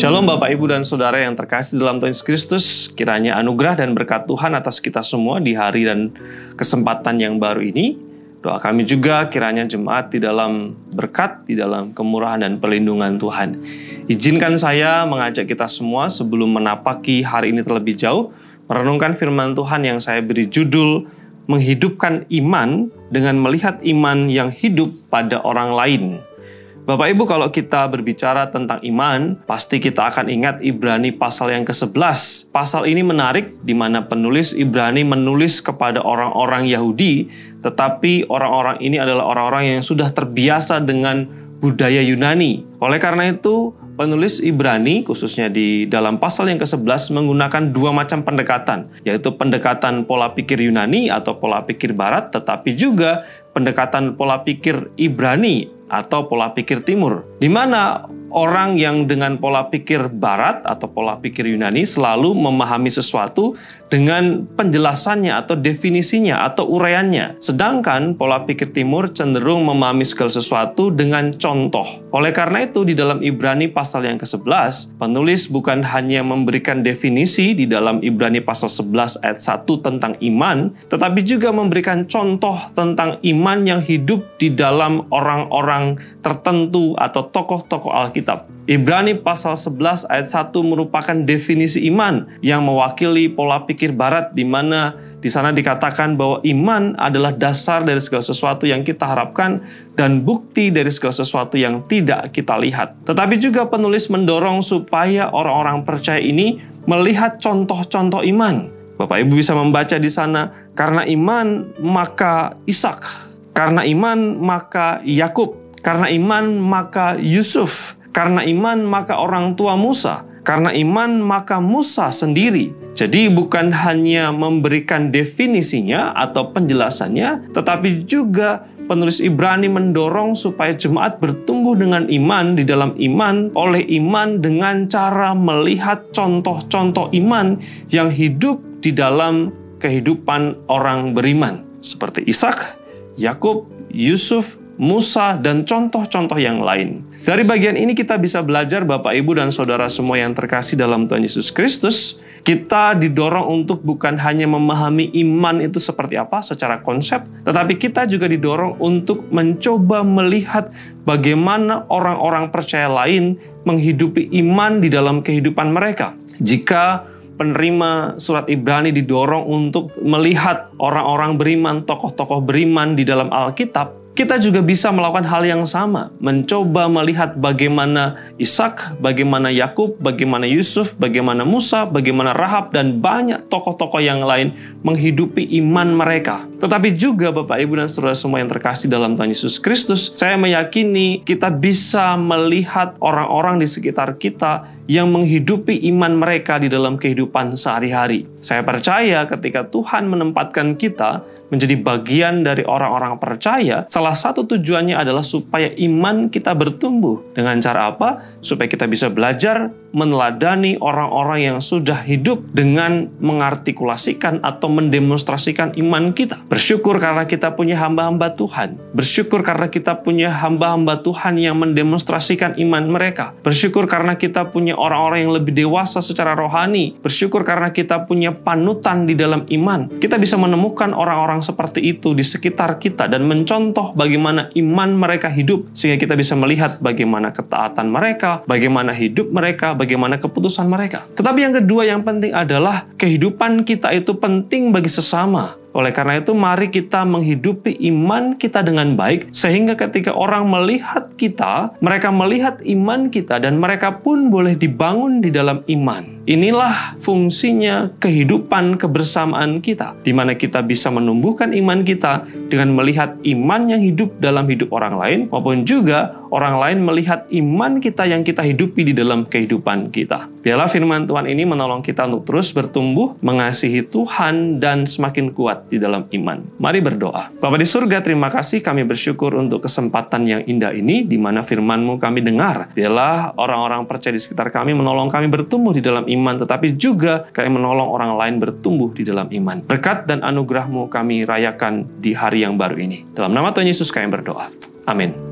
Shalom Bapak, Ibu, dan Saudara yang terkasih dalam Tuhan Yesus Kristus. Kiranya anugerah dan berkat Tuhan atas kita semua di hari dan kesempatan yang baru ini. Doa kami juga kiranya jemaat di dalam berkat, di dalam kemurahan dan perlindungan Tuhan. Izinkan saya mengajak kita semua sebelum menapaki hari ini terlebih jauh, merenungkan firman Tuhan yang saya beri judul Menghidupkan Iman dengan Melihat Iman yang Hidup pada Orang Lain. Bapak Ibu, kalau kita berbicara tentang iman, pasti kita akan ingat Ibrani pasal yang ke-11. Pasal ini menarik, di mana penulis Ibrani menulis kepada orang-orang Yahudi, tetapi orang-orang ini adalah orang-orang yang sudah terbiasa dengan budaya Yunani. Oleh karena itu, penulis Ibrani, khususnya di dalam pasal yang ke-11, menggunakan dua macam pendekatan, yaitu pendekatan pola pikir Yunani atau pola pikir Barat, tetapi juga pendekatan pola pikir Ibrani atau pola pikir Timur, di mana orang yang dengan pola pikir Barat atau pola pikir Yunani selalu memahami sesuatu dengan penjelasannya atau definisinya atau uraiannya. Sedangkan pola pikir Timur cenderung memahami segala sesuatu dengan contoh. Oleh karena itu, di dalam Ibrani pasal yang ke-11, penulis bukan hanya memberikan definisi di dalam Ibrani pasal 11 ayat 1 tentang iman, tetapi juga memberikan contoh tentang iman yang hidup di dalam orang-orang tertentu atau tokoh-tokoh Alkitab. Ibrani pasal 11 ayat 1 merupakan definisi iman yang mewakili pola pikir Barat, di mana di sana dikatakan bahwa iman adalah dasar dari segala sesuatu yang kita harapkan dan bukti dari segala sesuatu yang tidak kita lihat. Tetapi juga penulis mendorong supaya orang-orang percaya ini melihat contoh-contoh iman. Bapak Ibu bisa membaca di sana, karena iman maka Ishak, karena iman maka Yakub, karena iman maka Yusuf, karena iman maka orang tua Musa, karena iman maka Musa sendiri. Jadi bukan hanya memberikan definisinya atau penjelasannya, tetapi juga penulis Ibrani mendorong supaya jemaat bertumbuh dengan iman di dalam iman, oleh iman dengan cara melihat contoh-contoh iman yang hidup di dalam kehidupan orang beriman. Seperti Ishak, Yakub, Yusuf, Musa, dan contoh-contoh yang lain. Dari bagian ini kita bisa belajar, Bapak, Ibu, dan Saudara semua yang terkasih dalam Tuhan Yesus Kristus, kita didorong untuk bukan hanya memahami iman itu seperti apa secara konsep, tetapi kita juga didorong untuk mencoba melihat bagaimana orang-orang percaya lain menghidupi iman di dalam kehidupan mereka. Jika penerima surat Ibrani didorong untuk melihat orang-orang beriman, tokoh-tokoh beriman di dalam Alkitab, kita juga bisa melakukan hal yang sama, mencoba melihat bagaimana Ishak, bagaimana Yakub, bagaimana Yusuf, bagaimana Musa, bagaimana Rahab, dan banyak tokoh-tokoh yang lain menghidupi iman mereka. Tetapi juga Bapak, Ibu, dan Saudara semua yang terkasih dalam Tuhan Yesus Kristus, saya meyakini kita bisa melihat orang-orang di sekitar kita yang menghidupi iman mereka di dalam kehidupan sehari-hari. Saya percaya ketika Tuhan menempatkan kita menjadi bagian dari orang-orang percaya, salah satu tujuannya adalah supaya iman kita bertumbuh. Dengan cara apa? Supaya kita bisa belajar meneladani orang-orang yang sudah hidup dengan mengartikulasikan atau mendemonstrasikan iman kita. Bersyukur karena kita punya hamba-hamba Tuhan. Bersyukur karena kita punya hamba-hamba Tuhan yang mendemonstrasikan iman mereka. Bersyukur karena kita punya orang-orang yang lebih dewasa secara rohani. Bersyukur karena kita punya panutan di dalam iman. Kita bisa menemukan orang-orang seperti itu di sekitar kita dan mencontoh bagaimana iman mereka hidup, sehingga kita bisa melihat bagaimana ketaatan mereka, bagaimana hidup mereka, bagaimana keputusan mereka. Tetapi yang kedua yang penting adalah kehidupan kita itu penting bagi sesama. Oleh karena itu, mari kita menghidupi iman kita dengan baik, sehingga ketika orang melihat kita, mereka melihat iman kita, dan mereka pun boleh dibangun di dalam iman. Inilah fungsinya kehidupan kebersamaan kita, di mana kita bisa menumbuhkan iman kita dengan melihat iman yang hidup dalam hidup orang lain, maupun juga orang lain melihat iman kita yang kita hidupi di dalam kehidupan kita. Biarlah firman Tuhan ini menolong kita untuk terus bertumbuh, mengasihi Tuhan, dan semakin kuat di dalam iman. Mari berdoa. Bapa di surga, terima kasih, kami bersyukur untuk kesempatan yang indah ini, di mana firman-Mu kami dengar. Biarlah orang-orang percaya di sekitar kami menolong kami bertumbuh di dalam iman, tetapi juga kami menolong orang lain bertumbuh di dalam iman. Berkat dan anugerah-Mu kami rayakan di hari yang baru ini. Dalam nama Tuhan Yesus kami berdoa. Amin.